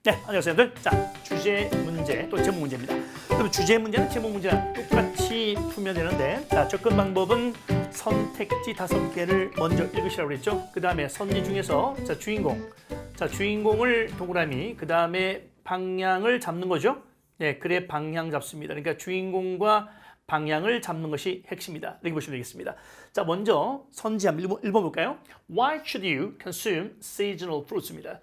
네, 안녕하세요, 여러분들. 자, 주제 문제 또 제목 문제입니다. 그럼 주제 문제는 제목 문제랑 똑같이 풀면 되는데, 자, 접근 방법은 선택지 5개를 먼저 읽으시라고 그랬죠. 그 다음에 선지 중에서 주인공을 동그라미, 그 다음에 방향을 잡는 거죠. 네, 그래 방향 잡습니다. 그러니까 주인공과 방향을 잡는 것이 핵심이다. 이렇게 보시면 되겠습니다. 자, 먼저 선지 한번 읽어볼까요? Why should you consume seasonal fruits입니다.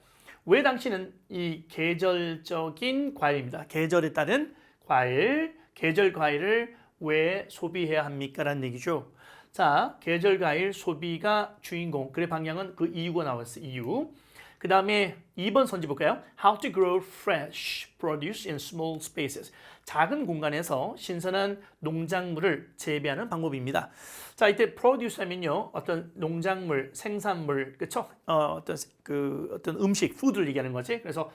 왜 당신은 이 계절적인 과일입니다. 계절에 따른 과일, 계절 과일을 왜 소비해야 합니까? 라는 얘기죠. 자, 계절 과일 소비가 주인공, 그래 방향은 그 이유가 나왔어요. 이유. 그 다음에 2번 선지 볼까요? How to grow fresh produce in small spaces. 작은 공간에서 신선한 농작물을 재배하는 방법입니다. 자, 이때 produce 하면요, 어떤 농작물, 생산물, 그렇죠? 어떤 음식, 푸드를 얘기하는 거지. 그래서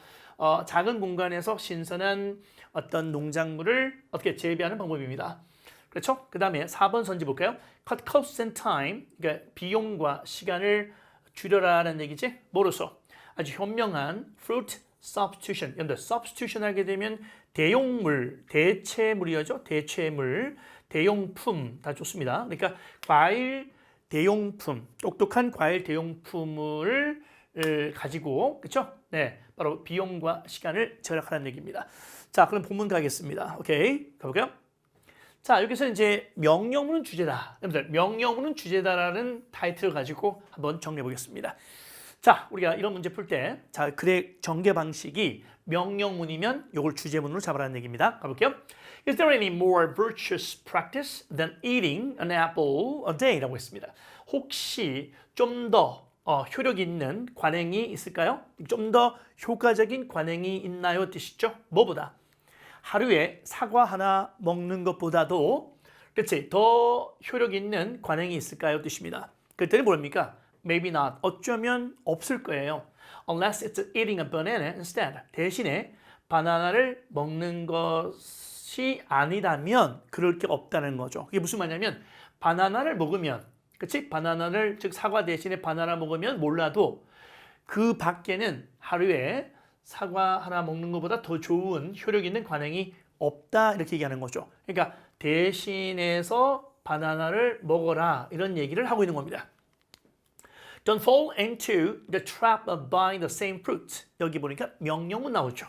작은 공간에서 신선한 어떤 농작물을 어떻게 재배하는 방법입니다. 그렇죠? 그 다음에 4번 선지 볼까요? Cut costs and time. 그러니까 비용과 시간을 줄여라는 얘기지. 뭐로써? 아주 현명한 fruit substitution. 여러분들 substitution 하게 되면 대용물, 대체물이죠. 대체물, 대용품 다 좋습니다. 그러니까 과일 대용품, 똑똑한 과일 대용품을 가지고, 그렇죠? 네, 바로 비용과 시간을 절약하라는 얘기입니다. 자, 그럼 본문 가겠습니다. 오케이, 가볼까요? 자, 여기서 이제 명령문은 주제다. 여러분들, 명령문은 주제다라는 타이틀을 가지고 한번 정리해 보겠습니다. 자, 우리가 이런 문제 풀 때, 자, 글의 전개 방식이 명령문이면 이걸 주제문으로 잡으라는 얘기입니다. 가볼게요. Is there any more virtuous practice than eating an apple a day? 라고 했습니다. 혹시 좀 더 효력 있는 관행이 있을까요? 좀 더 효과적인 관행이 있나요? 뜻이죠. 뭐보다? 하루에 사과 하나 먹는 것보다도, 그렇지, 더 효력 있는 관행이 있을까요? 뜻입니다. 그랬더니 뭐랍니까? Maybe not. 어쩌면 없을 거예요. Unless it's eating a banana instead. 대신에 바나나를 먹는 것이 아니라면 그럴 게 없다는 거죠. 그게 무슨 말이냐면 바나나를 먹으면, 그치? 바나나를, 즉 사과 대신에 바나나 먹으면 몰라도 그 밖에는 하루에 사과 하나 먹는 것보다 더 좋은 효력 있는 관행이 없다, 이렇게 얘기하는 거죠. 그러니까 대신해서 바나나를 먹어라, 이런 얘기를 하고 있는 겁니다. Don't fall into the trap of buying the same fruit. 여기 보니까 명령문 나오죠.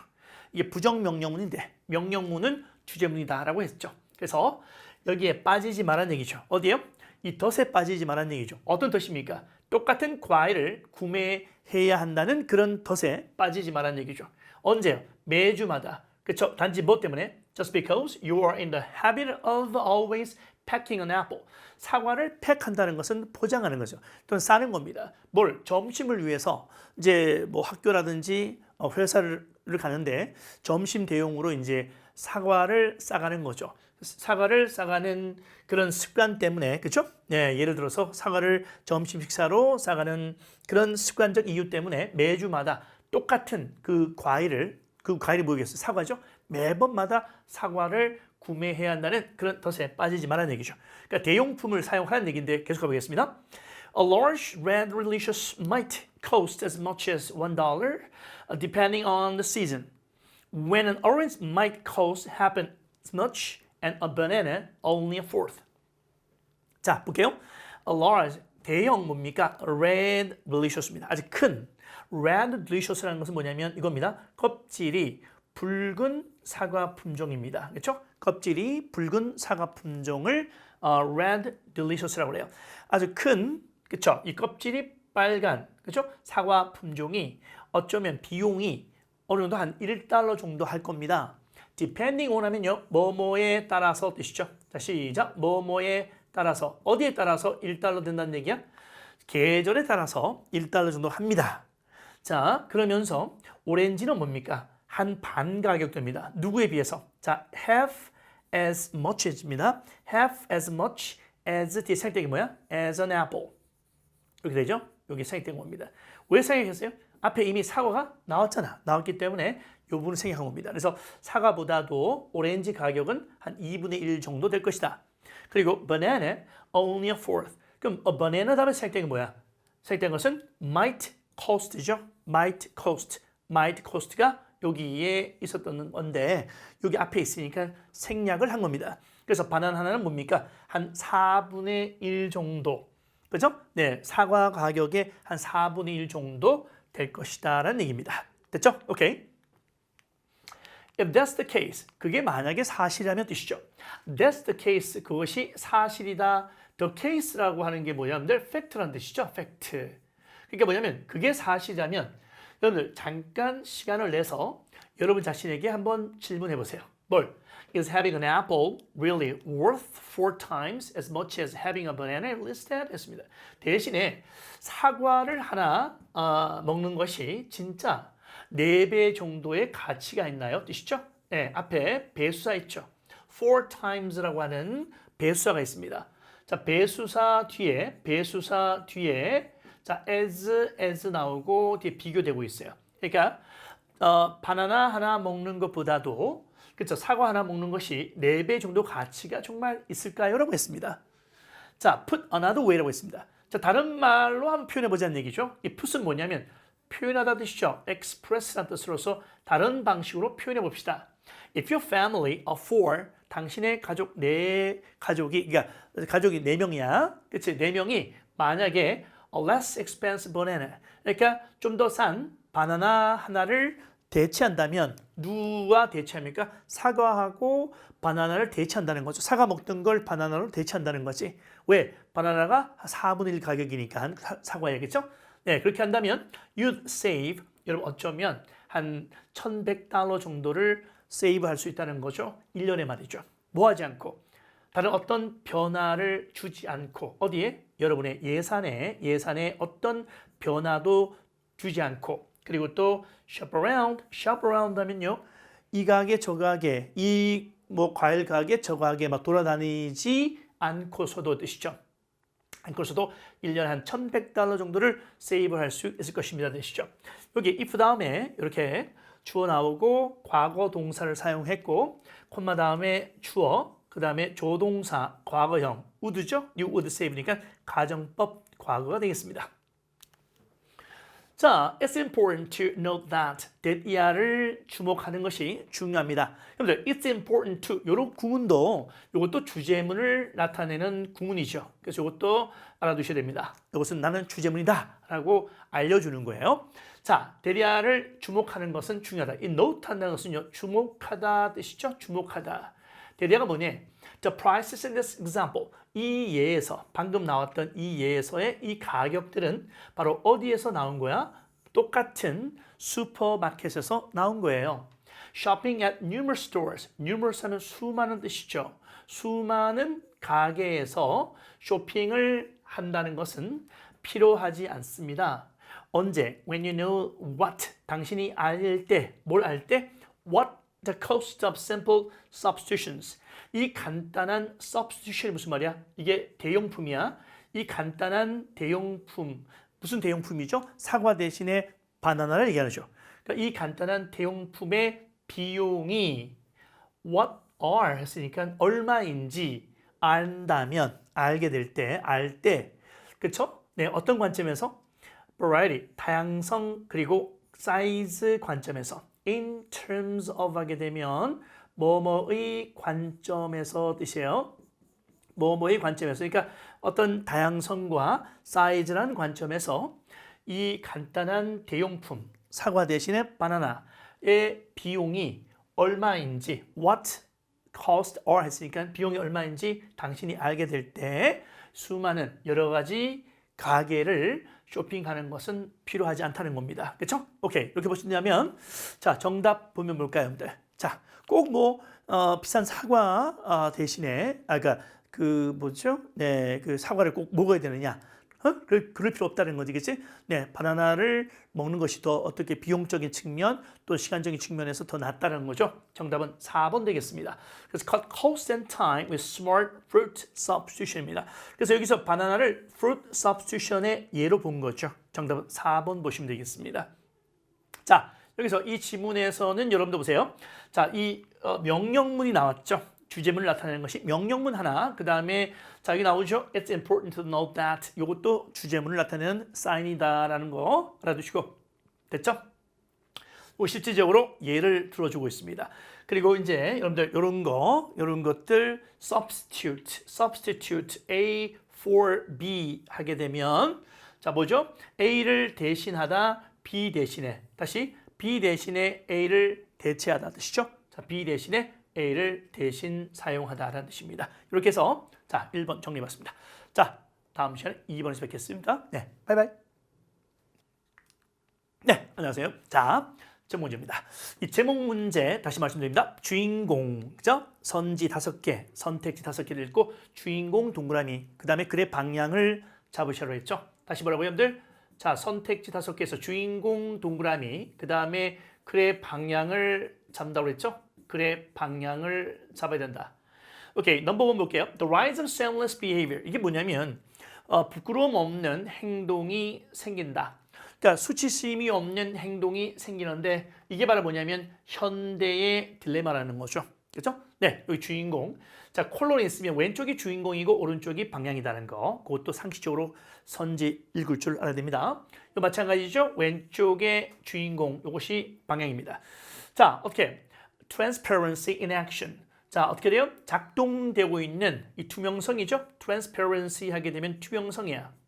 이게 부정명령문인데 명령문은 주제문이다라고 했죠. 그래서 여기에 빠지지 말라는 얘기죠. 어디요? 이 덫에 빠지지 말라는 얘기죠. 어떤 덫입니까? 똑같은 과일을 구매해야 한다는 그런 덫에 빠지지 말라는 얘기죠. 언제요? 매주마다. 그렇죠? 단지 뭐 때문에? Just because you are in the habit of always packing an apple. 사과를 팩한다는 것은 포장하는 거죠. 또는 싸는 겁니다. 뭘? 점심을 위해서 이제 뭐 학교라든지 회사를 가는데 점심 대용으로 이제 사과를 싸가는 거죠. 사과를 싸가는 그런 습관 때문에, 그렇죠? 네, 예를 들어서 사과를 점심 식사로 싸가는 그런 습관적 이유 때문에 매주마다 똑같은 그 과일이 뭐겠어요? 사과죠? 매번마다 사과를 구매해야 한다는 그런 덫에 빠지지 말라는 얘기죠. 그러니까 대용품을 사용하라는 얘기인데 계속 가보겠습니다. A large red delicious might cost as much as $1 depending on the season. When an orange might cost half as much and a banana only a fourth. 자, 볼게요. A large, 대형 뭡니까? Red delicious입니다. 아주 큰 red delicious라는 것은 뭐냐면 이겁니다. 껍질이 붉은 사과 품종입니다. 그렇죠? 껍질이 붉은 사과 품종을 red delicious라고 해요. 아주 큰, 그렇죠? 이 껍질이 빨간, 그렇죠? 사과 품종이 어쩌면 비용이 어느 정도 한 $1 정도 할 겁니다. depending on 하면요, 뭐뭐에 따라서 뜻이죠. 자, 시작. 뭐뭐에 따라서, 어디에 따라서 $1 된다는 얘기야? 계절에 따라서 $1 정도 합니다. 자, 그러면서 오렌지는 뭡니까? 한 반 가격 됩니다. 누구에 비해서? 자, half as much as입니다. half as much as 뒤에 생략된 게 뭐야? as an apple. 이렇게 되죠? 여기 생략된 겁니다. 왜 생략했어요? 앞에 이미 사과가 나왔기 때문에 이 부분을 생략한 겁니다. 그래서 사과보다도 오렌지 가격은 한 2분의 1 정도 될 것이다. 그리고 banana only a fourth. 그럼 banana 다음에 생략된 게 뭐야? 생략된 것은 might cost죠. might cost가 여기에 있었던 건데 여기 앞에 있으니까 생략을 한 겁니다. 그래서 바나나 하나는 뭡니까? 한 4분의 1 정도. 그죠? 네, 사과 가격의 한 4분의 1 정도 될 것이다 라는 얘기입니다. 됐죠? 오케이. If that's the case, 그게 만약에 사실이라면 뜻이죠. That's the case, 그것이 사실이다. The case라고 하는 게 뭐냐면 fact라는 뜻이죠. fact. 그러니까 뭐냐면 그게 사실이라면 여러분들 잠깐 시간을 내서 여러분 자신에게 한번 질문해 보세요. 뭘? Is having an apple really worth 4 times as much as having a banana instead? 했습니다. 대신에 사과를 하나 먹는 것이 진짜 4배 정도의 가치가 있나요? 뜻이죠? 네, 앞에 배수사 있죠. 4 times라고 하는 배수사가 있습니다. 자, 배수사 뒤에 자, as 나오고 뒤에 비교되고 있어요. 그러니까 바나나 하나 먹는 것보다도 그렇죠. 사과 하나 먹는 것이 4배 정도 가치가 정말 있을까요? 라고 했습니다. 자, put another way라고 했습니다. 자, 다른 말로 한번 표현해 보자는 얘기죠. 이 put은 뭐냐면 표현하다 뜻이죠. express라는 뜻으로서 다른 방식으로 표현해 봅시다. If your family of 4, 당신의 가족이 그러니까 가족이 4명이야. 그렇지? 4명이 만약에 a less expensive banana. 그러니까 좀 더 싼 바나나 하나를 대체한다면 누가 대체합니까? 사과하고 바나나를 대체한다는 거죠. 사과 먹던 걸 바나나로 대체한다는 거지. 왜? 바나나가 4분의 1 가격이니까 사과야겠죠? 네, 그렇게 한다면 you'd save, 여러분 어쩌면 한 $1,100 정도를 세이브할 수 있다는 거죠. 1년에 말이죠. 뭐 하지 않고 다른 어떤 변화를 주지 않고 어디에? 여러분의 예산에 어떤 변화도 주지 않고 그리고 또 shop around 하면요. 이 가게 저 가게 이 뭐 과일 가게 저 가게 막 돌아다니지 않고서도 뜻이죠. 않고서도 1년에 한 $1,100 정도를 세이브할 수 있을 것입니다. 뜻이죠. 여기 if 다음에 이렇게 주어 나오고 과거 동사를 사용했고 콤마 다음에 주어 그 다음에 조동사 과거형 would죠. You would save니까 가정법 과거가 되겠습니다. 자, it's important to note that that이야를 주목하는 것이 중요합니다. 여러분들, it's important to 이런 구문도 이것도 주제문을 나타내는 구문이죠. 그래서 이것도 알아두셔야 됩니다. 이것은 나는 주제문이다라고 알려주는 거예요. 자, that이야를 주목하는 것은 중요하다. 이 note 한다는 것은요, 주목하다 뜻이죠. 주목하다. that이야가 뭐냐? The prices in this example. 이 예에서 방금 나왔던 이 예에서의 이 가격들은 바로 어디에서 나온 거야? 똑같은 슈퍼마켓에서 나온 거예요. Shopping at numerous stores. numerous 하면 수많은 뜻이죠. 수많은 가게에서 쇼핑을 한다는 것은 필요하지 않습니다. 언제? When you know what. 당신이 알 때, 뭘 알 때? What the cost of simple substitutions. 이 간단한 substitution이 무슨 말이야? 이게 대용품이야. 이 간단한 대용품, 무슨 대용품이죠? 사과 대신에 바나나를 얘기하죠. 그러니까 이 간단한 대용품의 비용이 what are 했으니까 얼마인지 안다면, 알게 될 때, 그렇죠? 네, 어떤 관점에서? variety, 다양성, 그리고 size 관점에서 in terms of 하게 되면 뭐뭐의 관점에서 뜻이에요. 뭐뭐의 관점에서 그러니까 어떤 다양성과 사이즈라는 관점에서 이 간단한 대용품 사과 대신에 바나나의 비용이 얼마인지 what cost or 했으니까 비용이 얼마인지 당신이 알게 될 때 수많은 여러 가지 가게를 쇼핑하는 것은 필요하지 않다는 겁니다. 그렇죠? 오케이. 이렇게 보시냐면 자, 정답 보면 뭘까요, 여러분들? 자, 꼭 뭐 비싼 사과 대신에 그러니까 그 뭐죠? 네, 그 사과를 꼭 먹어야 되느냐? 그럴 필요 없다는 거지, 그렇지? 네, 바나나를 먹는 것이 더 어떻게 비용적인 측면 또 시간적인 측면에서 더 낫다는 거죠. 정답은 4번 되겠습니다. 그래서 cut cost and time with smart fruit substitution입니다. 그래서 여기서 바나나를 fruit substitution의 예로 본 거죠. 정답은 4번 보시면 되겠습니다. 자, 여기서 이 지문에서는 여러분들 보세요. 자, 이 명령문이 나왔죠. 주제문을 나타내는 것이 명령문 하나, 그 다음에 자 여기 나오죠. It's important to note that. 이것도 주제문을 나타내는 사인이다라는 거 알아두시고 됐죠? 뭐 실질적으로 예를 들어주고 있습니다. 그리고 이제 여러분들 이런 것들 substitute A for B 하게 되면 자 뭐죠? A를 대신하다 B 대신에 다시 B 대신에 A를 대체하다 뜻이죠. 자 B 대신에 A를 대신 사용하다라는 뜻입니다. 이렇게 해서 자 1번 정리해봤습니다. 자 다음 시간에 2번에서 뵙겠습니다. 네, 바이바이. 네, 안녕하세요. 자, 제목 문제입니다. 이 제목 문제 다시 말씀드립니다. 주인공, 그죠? 선지 5개, 선택지 5개를 읽고 주인공 동그라미, 그 다음에 글의 방향을 잡으시라고 했죠. 다시 뭐라고요, 여러분들? 자, 선택지 5개에서 주인공 동그라미, 그 다음에 글의 방향을 잡는다고 했죠? 글의 방향을 잡아야 된다. 오케이, 넘버 1 볼게요. The rise of shameless behavior. 이게 뭐냐면 부끄러움 없는 행동이 생긴다. 그러니까 수치심이 없는 행동이 생기는데 이게 바로 뭐냐면 현대의 딜레마라는 거죠. 그렇죠? 네, 여기 주인공. 자, 콜론이 있으면 왼쪽이 주인공이고 오른쪽이 방향이라는 거. 그것도 상식적으로 선지 읽을 줄 알아야 됩니다. 또 마찬가지죠. 왼쪽의 주인공, 이것이 방향입니다. 자, 어떻게? Transparency in action. 자, 어떻게 돼요? 작동되고 있는 이 투명성이죠. Transparency 하게 되면 투명성이야.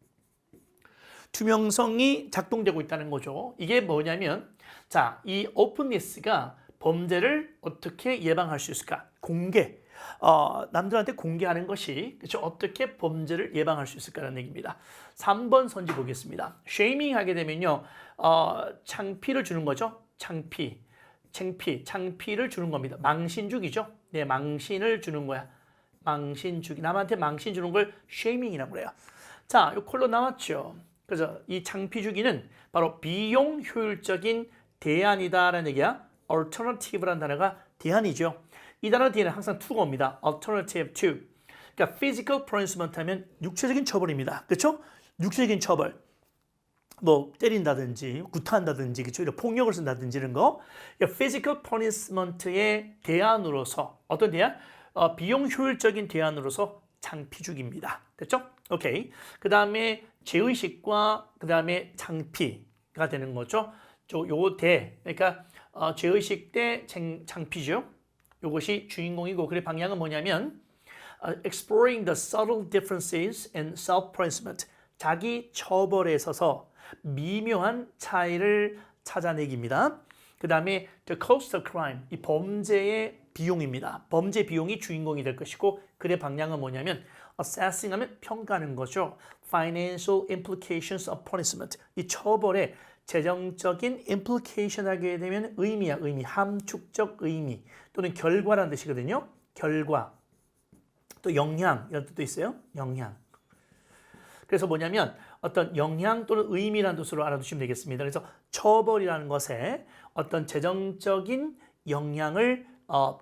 투명성이 작동되고 있다는 거죠. 이게 뭐냐면 자, 이 openness가 범죄를 어떻게 예방할 수 있을까? 공개. 남들한테 공개하는 것이 그렇죠? 어떻게 범죄를 예방할 수 있을까라는 얘기입니다. 3번 선지 보겠습니다. shaming 하게 되면요. 창피를 주는 거죠. 창피를 주는 겁니다. 망신 주기죠. 네, 망신을 주는 거야. 망신 주기. 남한테 망신 주는 걸 shaming이라고 그래요. 자, 이 콜로 나왔죠. 그래서 이 창피 주기는 바로 비용 효율적인 대안이다라는 얘기야. alternative라는 단어가 대안이죠. 이 단어 뒤에는 항상 to가 옵니다. alternative to. 그러니까 physical punishment 하면 육체적인 처벌입니다. 그렇죠? 육체적인 처벌. 뭐 때린다든지 구타한다든지 그렇죠? 이런 폭력을 쓴다든지 이런 거. 그러니까 physical punishment의 대안으로서 어떤 대안? 비용 효율적인 대안으로서 창피 주기입니다. 됐죠? 오케이. 그 다음에 죄의식과 그 다음에 창피가 되는 거죠. 그러니까 죄의식 대 창피죠. 이것이 주인공이고 그의 방향은 뭐냐면 exploring the subtle differences in self-punishment. 자기 처벌에 있어서 미묘한 차이를 찾아내기입니다. 그 다음에 the cost of crime. 이 범죄의 비용입니다. 범죄 비용이 주인공이 될 것이고 그의 방향은 뭐냐면 assessing 하면 평가하는 거죠. financial implications of punishment. 이 처벌의 재정적인 implication 하게 되면 의미야. 의미. 함축적 의미 또는 결과라는 뜻이거든요. 결과. 또 영향 이런 뜻도 있어요. 영향. 그래서 뭐냐면 어떤 영향 또는 의미라는 뜻으로 알아두시면 되겠습니다. 그래서 처벌이라는 것에 어떤 재정적인 영향을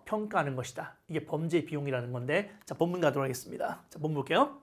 평가하는 것이다. 이게 범죄 비용이라는 건데 자 본문 가도록 하겠습니다. 자 본문 볼게요.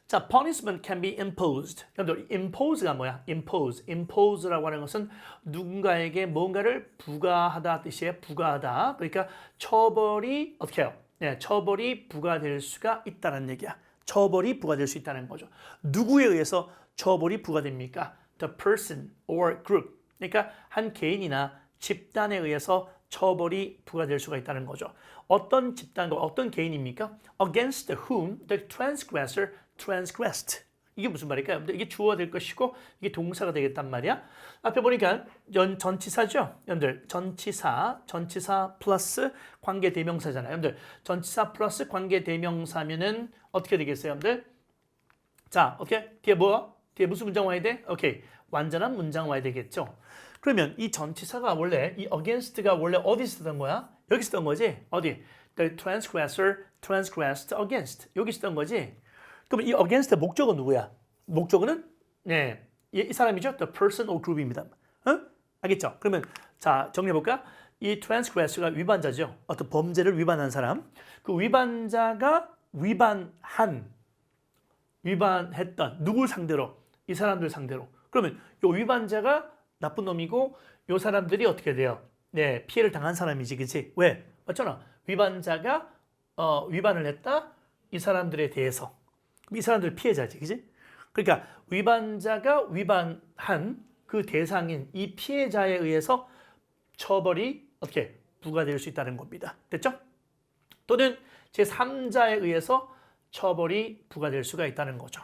자, punishment can be imposed. 여러분들, impose가 뭐야? impose라고 하는 것은 누군가에게 뭔가를 부과하다 뜻이에요. 부과하다. 그러니까 처벌이 어떻게 해요? 네, 처벌이 부과될 수가 있다는 얘기야. 처벌이 부과될 수 있다는 거죠. 누구에 의해서 처벌이 부과됩니까? The person or group. 그러니까 한 개인이나 집단에 의해서 처벌이 부과될 수가 있다는 거죠. 어떤 집단과 어떤 개인입니까? Against whom the transgressor transgressed. 이게 무슨 말일까요? 이게 주어가 될 것이고 이게 동사가 되겠단 말이야. 앞에 보니까 전치사죠. 여러분들 전치사 플러스 관계대명사잖아요. 여러분들 전치사 플러스 관계대명사면은 어떻게 되겠어요, 여러분들? 자, 오케이. 뒤에 뭐? 뒤에 무슨 문장 와야 돼? 오케이. 완전한 문장 와야 되겠죠. 그러면 이 전치사가 원래 이 against가 원래 어디 쓰던 거야? 여기 쓰던 거지? 어디? The transgressor transgressed against. 여기 쓰던 거지? 그럼 이 against의 목적은 누구야? 목적은 네, 이 사람이죠. The person or group입니다. 알겠죠? 그러면 자 정리해볼까? 이 transgressor가 위반자죠. 어떤 범죄를 위반한 사람. 그 위반자가 위반했던 누굴 상대로? 이 사람들 상대로. 그러면 이 위반자가 나쁜 놈이고 이 사람들이 어떻게 돼요? 네, 피해를 당한 사람이지, 그렇지? 왜? 맞잖아. 위반자가 위반을 했다. 이 사람들에 대해서. 이 사람들 피해자지, 그지? 그러니까 위반자가 위반한 그 대상인 이 피해자에 의해서 처벌이 어떻게 부과될 수 있다는 겁니다. 됐죠? 또는 제3자에 의해서 처벌이 부과될 수가 있다는 거죠.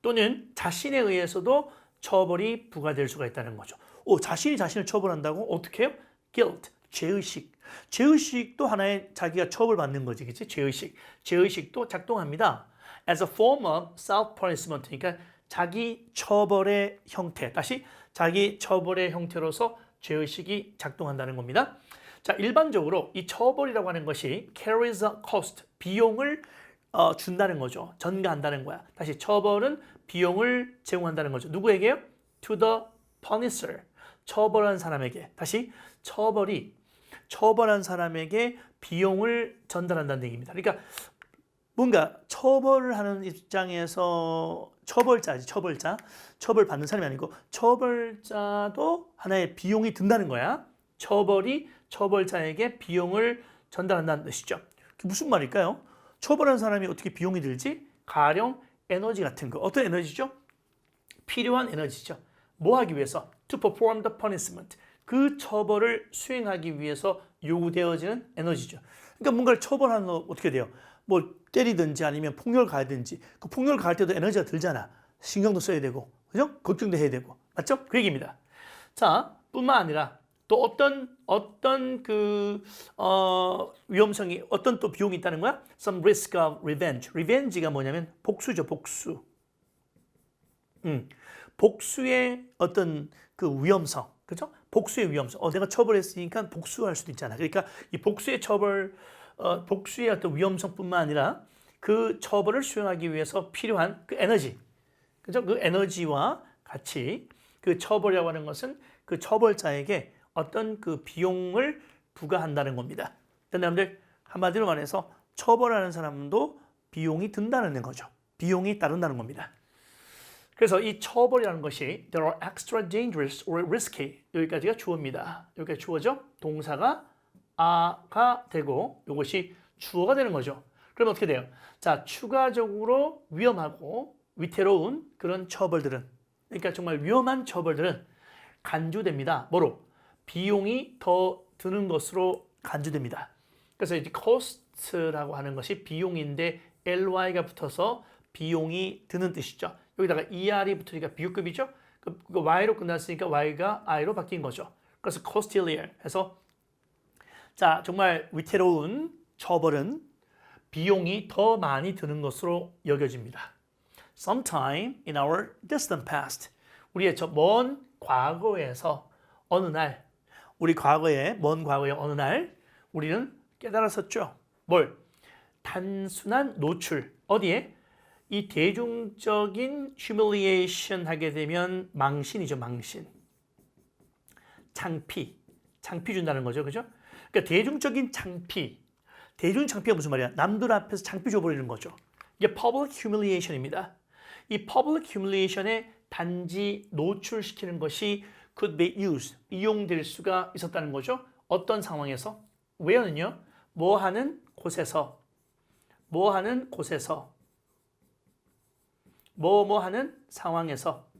또는 자신에 의해서도 처벌이 부과될 수가 있다는 거죠. 자신이 자신을 처벌한다고? 어떻게 해요? guilt, 죄의식. 죄의식도 하나의 자기가 처벌받는 거지, 그치? 죄의식. 죄의식도 작동합니다. As a form of self-punishment, 그러니까 자기 처벌의 형태, 다시 자기 처벌의 형태로서 죄의식이 작동한다는 겁니다. 자, 일반적으로 이 처벌이라고 하는 것이 carries a cost, 비용을 준다는 거죠. 전가한다는 거야. 다시 처벌은 비용을 제공한다는 거죠. 누구에게요? To the punisher, 처벌한 사람에게. 다시 처벌한 사람에게 비용을 전달한다는 얘기입니다. 그러니까 뭔가 처벌을 하는 입장에서 처벌자지, 처벌받는 사람이 아니고 처벌자도 하나의 비용이 든다는 거야. 처벌이 처벌자에게 비용을 전달한다는 뜻이죠. 무슨 말일까요? 처벌한 사람이 어떻게 비용이 들지? 가령 에너지 같은 거. 어떤 에너지죠? 필요한 에너지죠. 뭐 하기 위해서? To perform the punishment. 그 처벌을 수행하기 위해서 요구되어지는 에너지죠. 그러니까 뭔가를 처벌하는 거 어떻게 돼요? 뭐 때리든지 아니면 폭력을 가하든지 그 폭력을 가할 때도 에너지가 들잖아. 신경도 써야 되고, 그죠? 걱정도 해야 되고, 맞죠? 그 얘기입니다. 자, 뿐만 아니라 또 어떤 위험성이, 어떤 또 비용이 있다는 거야? Some risk of revenge. revenge가 뭐냐면 복수죠, 복수. 복수의 어떤 그 위험성, 그죠? 복수의 위험성. 내가 처벌했으니까 복수할 수도 있잖아. 그러니까 이 복수의 복수의 어떤 위험성뿐만 아니라 그 처벌을 수행하기 위해서 필요한 그 에너지, 그죠? 그 에너지와 같이 그 처벌이라고 하는 것은 그 처벌자에게 어떤 그 비용을 부과한다는 겁니다. 여러분들 한마디로 말해서 처벌하는 사람도 비용이 든다는 거죠. 비용이 따른다는 겁니다. 그래서 이 처벌이라는 것이 there are extra dangerous or risky, 여기까지가 주어입니다. 여기까지 주어죠. 동사가 아가 되고 이것이 주어가 되는 거죠. 그러면 어떻게 돼요? 자, 추가적으로 위험하고 위태로운 그런 처벌들은, 그러니까 정말 위험한 처벌들은 간주됩니다. 뭐로? 비용이 더 드는 것으로 간주됩니다. 그래서 이제 cost라고 하는 것이 비용인데 ly가 붙어서 비용이 드는 뜻이죠. 여기다가 er이 붙으니까 비유급이죠. 그 y로 끝났으니까 y가 i로 바뀐 거죠. 그래서 costlier 해서 자, 정말 위태로운 처벌은 비용이 더 많이 드는 것으로 여겨집니다. Sometime in our distant past, 우리의 저 먼 과거에서 어느 날, 우리 먼 과거의 어느 날 우리는 깨달았었죠. 뭘? 단순한 노출. 어디에? 이 대중적인 humiliation 하게 되면 망신이죠, 망신. 창피 준다는 거죠, 그죠? 그러니까 대중적인 창피. 대중 창피가 무슨 말이야? 남들 앞에서 창피 줘버리는 거죠. 이게 public humiliation입니다. 이 public humiliation에 단지 노출시키는 것이 could be used, 이용될 수가 있었다는 거죠. 어떤 상황에서? where는요? 뭐 하는 곳에서, 뭐 하는 상황에서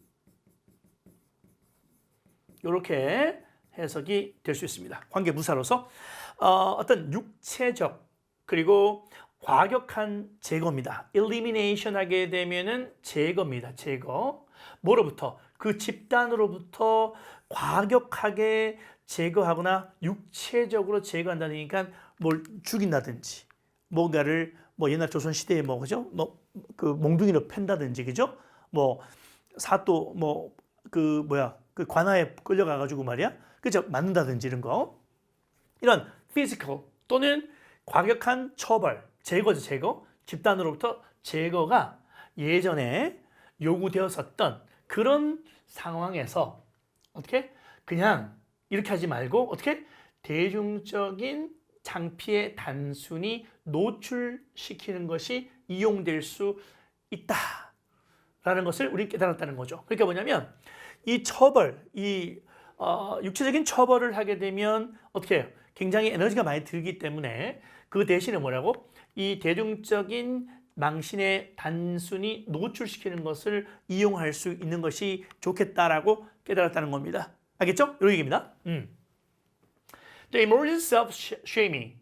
이렇게 해석이 될 수 있습니다. 관계부사로서 어떤 육체적 그리고 과격한 제거입니다. elimination 하게 되면은 제거입니다. 제거. 뭐로부터? 그 집단으로부터 과격하게 제거하거나 육체적으로 제거한다니까 뭘 죽인다든지 뭔가를 뭐 옛날 조선 시대에 뭐 그죠? 뭐 그 몽둥이로 팬다든지 그죠? 뭐 사또 뭐 그 그 관아에 끌려가 가지고 말이야. 그죠? 맞는다든지 이런 거. 이런 physical 또는 과격한 처벌, 제거죠, 제거. 집단으로부터 제거가 예전에 요구되었었던 그런 상황에서 어떻게? 그냥 이렇게 하지 말고 어떻게? 대중적인 창피에 단순히 노출시키는 것이 이용될 수 있다라는 것을 우리 깨달았다는 거죠. 그러니까 뭐냐면 이 처벌, 육체적인 처벌을 하게 되면 어떻게 해요? 굉장히 에너지가 많이 들기 때문에 그 대신에 뭐라고? 이 대중적인 망신에 단순히 노출시키는 것을 이용할 수 있는 것이 좋겠다라고 깨달았다는 겁니다. 알겠죠? 이런 얘기입니다. The emergence of shaming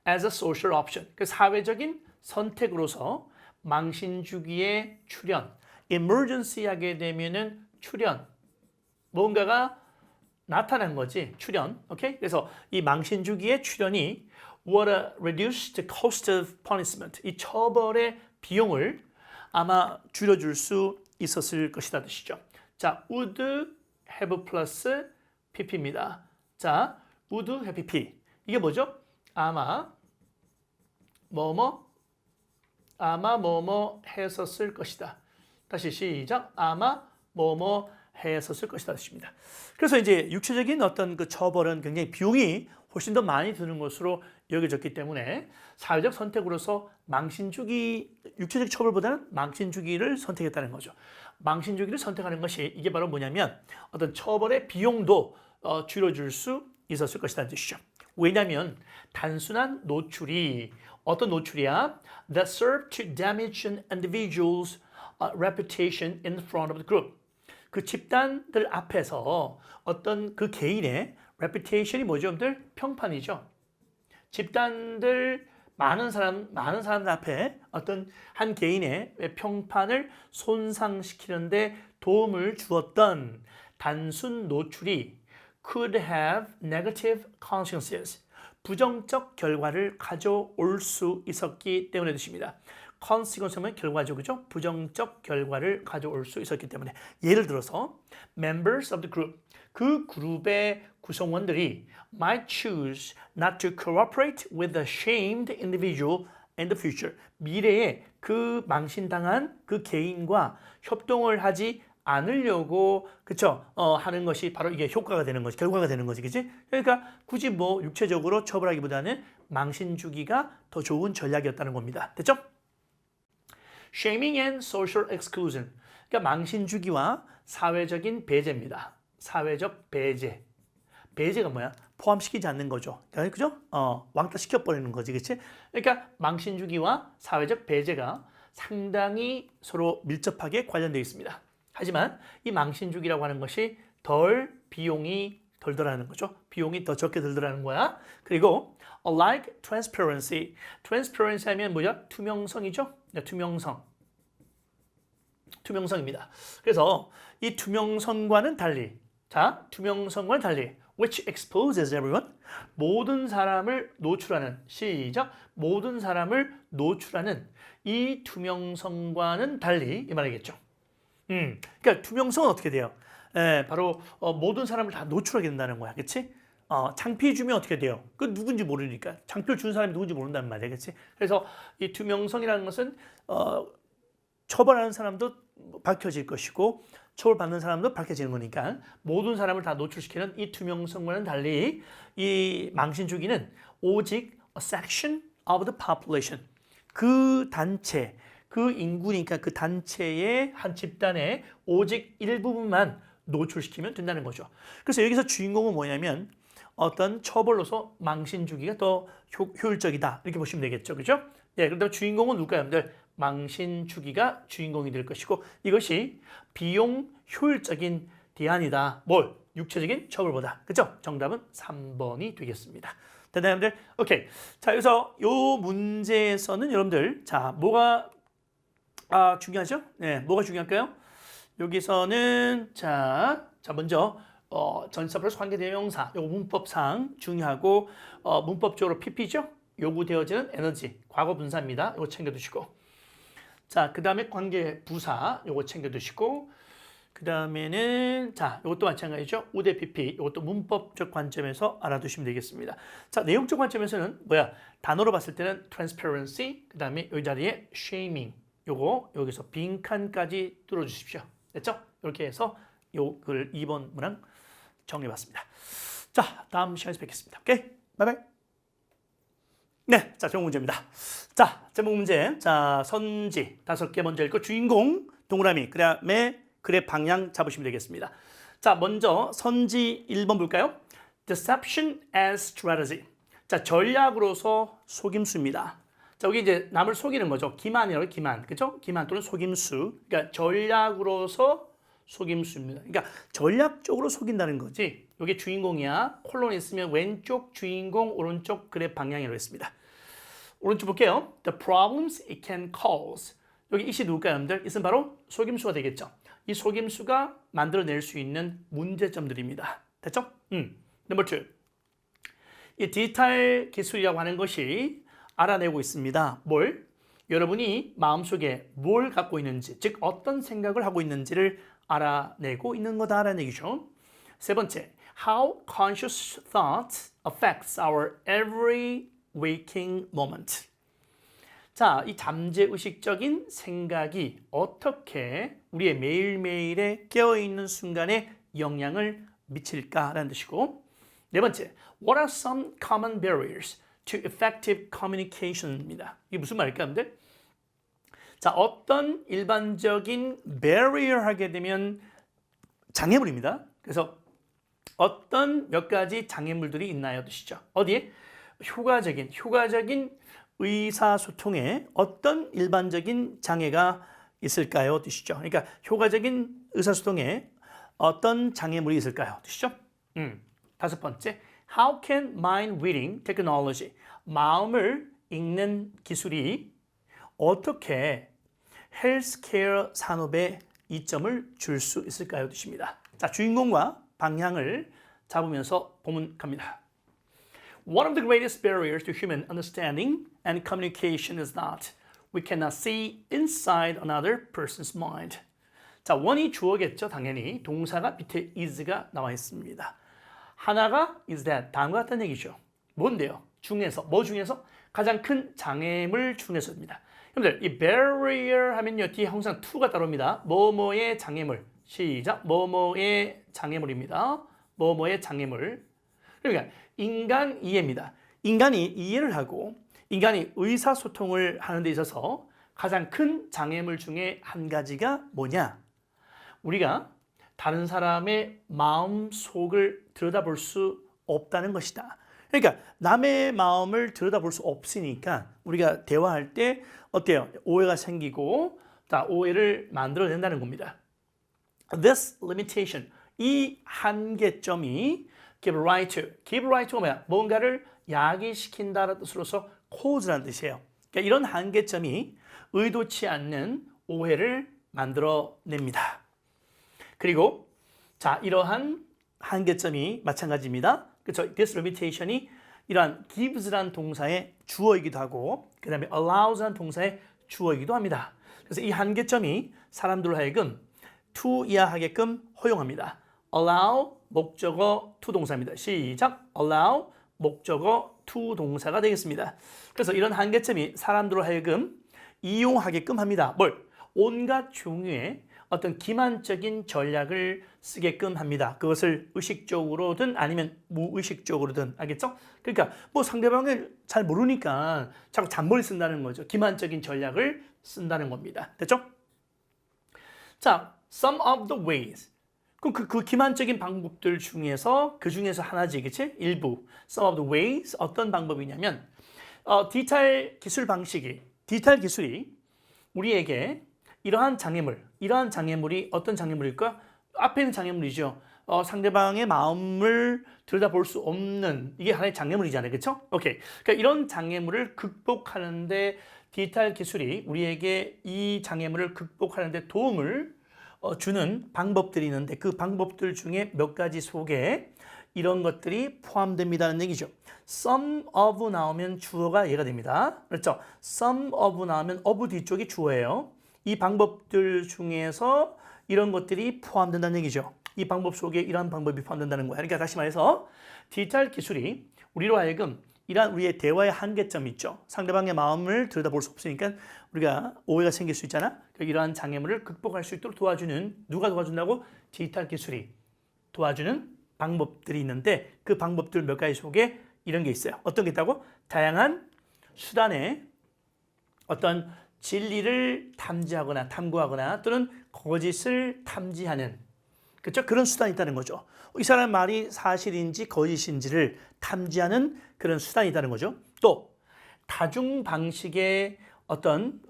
as a social option. 그 사회적인 선택으로서 망신주기의 출현, emergency 하게 되면은 출현, 뭔가가 나타난 거지, 출현. 오케이? 그래서 이 망신주기의 출현이 would reduce the cost of punishment. 이 처벌의 비용을 아마 줄여줄 수 있었을 것이다 뜻이죠. 자, would have plus pp입니다. 자, would have pp. 이게 뭐죠? 아마 뭐뭐 했었을 것이다. 다시 시작. 아마 뭐뭐 했었을 것이다 뜻입니다. 그래서 이제 육체적인 어떤 그 처벌은 굉장히 비용이 훨씬 더 많이 드는 것으로 여겨졌기 때문에 사회적 선택으로서 망신주기, 육체적 처벌보다는 망신주기를 선택했다는 거죠. 망신주기를 선택하는 것이 이게 바로 뭐냐면 어떤 처벌의 비용도 줄여줄 수 있었을 것이라는 뜻이죠. 왜냐하면 단순한 노출이 어떤 노출이야? That serve to damage an individual's reputation in front of the group. 그 집단들 앞에서 어떤 그 개인의 reputation이 뭐죠, 여러분들? 평판이죠. 집단들 많은 사람들 앞에 어떤 한 개인의 평판을 손상시키는데 도움을 주었던 단순 노출이 could have negative consequences. 부정적 결과를 가져올 수 있었기 때문에 뜻입니다. consequence는 결과죠, 그죠? 부정적 결과를 가져올 수 있었기 때문에 예를 들어서 members of the group, 그 그룹의 구성원들이 might choose not to cooperate with the shamed individual in the future. 미래에 그 망신당한 그 개인과 협동을 하지 않으려고 그쵸? 하는 것이 바로 이게 효과가 되는 거지, 결과가 되는 거지, 그치? 그러니까 굳이 뭐 육체적으로 처벌하기보다는 망신 주기가 더 좋은 전략이었다는 겁니다. 됐죠? Shaming and social exclusion. 그러니까 망신 주기와 사회적인 배제입니다. 사회적 배제. 배제가 뭐야? 포함시키지 않는 거죠. 그죠? 왕따 시켜버리는 거지, 그치? 그러니까 망신 주기와 사회적 배제가 상당히 서로 밀접하게 관련되어 있습니다. 하지만 이 망신주기라고 하는 것이 비용이 덜 들어가는 거죠. 비용이 더 적게 들더라는 거야. 그리고 like transparency. transparency 하면 뭐죠? 투명성이죠. 네, 투명성입니다. 그래서 이 투명성과는 달리, which exposes everyone. 모든 사람을 노출하는, 시작. 모든 사람을 노출하는 이 투명성과는 달리 이 말이겠죠. 그러니까 투명성은 어떻게 돼요? 바로 모든 사람을 다 노출하게 된다는 거야, 그렇지? 창피해 주면 어떻게 돼요? 그 누군지 모르니까 창피를 준 사람이 누군지 모른다는 말이야, 그렇지? 그래서 이 투명성이라는 것은 처벌하는 사람도 밝혀질 것이고 처벌받는 사람도 밝혀지는 거니까 모든 사람을 다 노출시키는 이 투명성과는 달리 이 망신주기는 오직 a section of the population, 그 단체, 그 인구니까 그 단체의 한 집단의 오직 일부분만 노출시키면 된다는 거죠. 그래서 여기서 주인공은 뭐냐면 어떤 처벌로서 망신주기가 더 효율적이다 이렇게 보시면 되겠죠, 그죠? 네, 그런데 주인공은 누굴까요, 여러분들? 망신주기가 주인공이 될 것이고 이것이 비용 효율적인 대안이다. 뭘? 육체적인 처벌보다. 그죠? 정답은 3번이 되겠습니다. 됐나요, 여러분들? 오케이. 자, 여기서 이 문제에서는 여러분들 자 뭐가 중요하죠? 네, 뭐가 중요할까요? 여기서는 자 먼저 전치사 플러스 관계대명사 요거 문법상 중요하고 문법적으로 PP죠? 요구되어지는 에너지 과거 분사입니다. 요거 챙겨두시고 자 그 다음에 관계 부사 요거 챙겨두시고 그 다음에는 자 요것도 마찬가지죠. 우대 PP 요것도 문법적 관점에서 알아두시면 되겠습니다. 자 내용적 관점에서는 뭐야? 단어로 봤을 때는 transparency 그 다음에 이 자리에 shaming 요거 여기서 빈칸까지 뚫어주십시오. 됐죠? 이렇게 해서 요 글 2번 문항 정리해봤습니다. 자, 다음 시간에서 뵙겠습니다. 오케이? 바이바이. 네, 자, 제목 문제입니다. 자, 제목 문제. 자, 선지 5개 먼저 읽고 주인공 동그라미, 그 다음에 글의 방향 잡으시면 되겠습니다. 자, 먼저 선지 1번 볼까요? Deception as strategy. 자, 전략으로서 속임수입니다. 자, 여기 이제 남을 속이는 거죠. 기만이라고 기만. 그죠? 기만 또는 속임수. 그러니까 전략으로서 속임수입니다. 그러니까 전략적으로 속인다는 거지. 이게 주인공이야. 콜론이 있으면 왼쪽 주인공, 오른쪽 그래 방향이라고 했습니다. 오른쪽 볼게요. The problems it can cause. 여기 이시 누굴까요, 여러분들? 이는 바로 속임수가 되겠죠. 이 속임수가 만들어낼 수 있는 문제점들입니다. 됐죠? 넘버 2. 이 디지털 기술이라고 하는 것이 알아내고 있습니다. 뭘? 여러분이 마음속에 뭘 갖고 있는지, 즉 어떤 생각을 하고 있는지를 알아내고 있는 거다라는 얘기죠. 세 번째, how conscious thought affects our every waking moment. 자, 이 잠재의식적인 생각이 어떻게 우리의 매일매일에 깨어있는 순간에 영향을 미칠까라는 뜻이고, 네 번째, what are some common barriers to effective communication입니다. 이게 무슨 말일까, 여러분들? 자, 어떤 일반적인 barrier 하게 되면 장애물입니다. 그래서 어떤 몇 가지 장애물들이 있나요? 뜻이죠. 어디에? 효과적인 의사소통에 어떤 일반적인 장애가 있을까요? 뜻이죠. 그러니까 효과적인 의사소통에 어떤 장애물이 있을까요? 뜻이죠. 다섯 번째, how can mind reading technology, 마음을 읽는 기술이 어떻게 헬스케어 산업에 이점을 줄 수 있을까요? 뜻입니다. 자, 주인공과 방향을 잡으면서 보면 갑니다. One of the greatest barriers to human understanding and communication is that we cannot see inside another person's mind. 자, 원이 주어겠죠, 당연히. 동사가 밑에 is가 나와 있습니다. 하나가 is that, 다음과 같다는 얘기죠. 뭔데요? 뭐 중에서? 가장 큰 장애물 중에서입니다. 여러분들, 이 barrier 하면요, 뒤에 항상 to가 따라옵니다. 뭐뭐의 장애물. 시작. 뭐뭐의 장애물입니다. 뭐뭐의 장애물. 그러니까 인간 이해입니다. 인간이 이해를 하고 인간이 의사소통을 하는 데 있어서 가장 큰 장애물 중에 한 가지가 뭐냐? 우리가 다른 사람의 마음 속을 들여다볼 수 없다는 것이다. 그러니까 남의 마음을 들여다볼 수 없으니까 우리가 대화할 때 어때요? 오해가 생기고 오해를 만들어낸다는 겁니다. This limitation, 이 한계점이 give right가 뭐야? 뭔가를 야기시킨다는 뜻으로서 cause라는 뜻이에요. 그러니까 이런 한계점이 의도치 않는 오해를 만들어냅니다. 그리고 자, 이러한 한계점이 마찬가지입니다. 그렇죠? This limitation이 이러한 gives라는 동사의 주어이기도 하고 그 다음에 allows라는 동사의 주어이기도 합니다. 그래서 이 한계점이 사람들로 하여금 to 이하하게끔 허용합니다. allow 목적어 to 동사입니다. 시작. allow 목적어 to 동사가 되겠습니다. 그래서 이런 한계점이 사람들로 하여금 이용하게끔 합니다. 뭘? 온갖 종류의 어떤 기만적인 전략을 쓰게끔 합니다. 그것을 의식적으로든 아니면 무의식적으로든, 알겠죠? 그러니까 뭐 상대방을 잘 모르니까 자꾸 잔머리 쓴다는 거죠. 기만적인 전략을 쓴다는 겁니다. 됐죠? 자, some of the ways. 그럼 그 기만적인 방법들 중에서 그 중에서 하나지, 그치? 일부. Some of the ways, 어떤 방법이냐면 디지털 기술이 우리에게 이러한 장애물이 어떤 장애물일까? 앞에 있는 장애물이죠. 상대방의 마음을 들여다볼 수 없는, 이게 하나의 장애물이잖아요. 그렇죠? 오케이. 그러니까 이런 장애물을 극복하는데 디지털 기술이 우리에게 이 장애물을 극복하는 데 도움을 주는 방법들이 있는데 그 방법들 중에 몇 가지 속에 이런 것들이 포함됩니다는 얘기죠. Some of 나오면 주어가 얘가 됩니다. 그렇죠? Some of 나오면 of 뒤쪽이 주어예요. 이 방법들 중에서 이런 것들이 포함된다는 얘기죠. 이 방법 속에 이러한 방법이 포함된다는 거야. 그러니까 다시 말해서 디지털 기술이 우리로 하여금 이러한 우리의 대화의 한계점이 있죠. 상대방의 마음을 들여다볼 수 없으니까 우리가 오해가 생길 수 있잖아. 그러니까 이러한 장애물을 극복할 수 있도록 도와주는, 누가 도와준다고? 디지털 기술이 도와주는 방법들이 있는데 그 방법들 몇 가지 속에 이런 게 있어요. 어떤 게 있다고? 다양한 수단의 어떤 진리를 탐구하거나 또는 거짓을 탐지하는, 그렇죠? 그런 수단이 있다는 거죠. 이 사람 말이 사실인지 거짓인지를 탐지하는 그런 수단이 있다는 거죠. 또 다중 방식의 어떤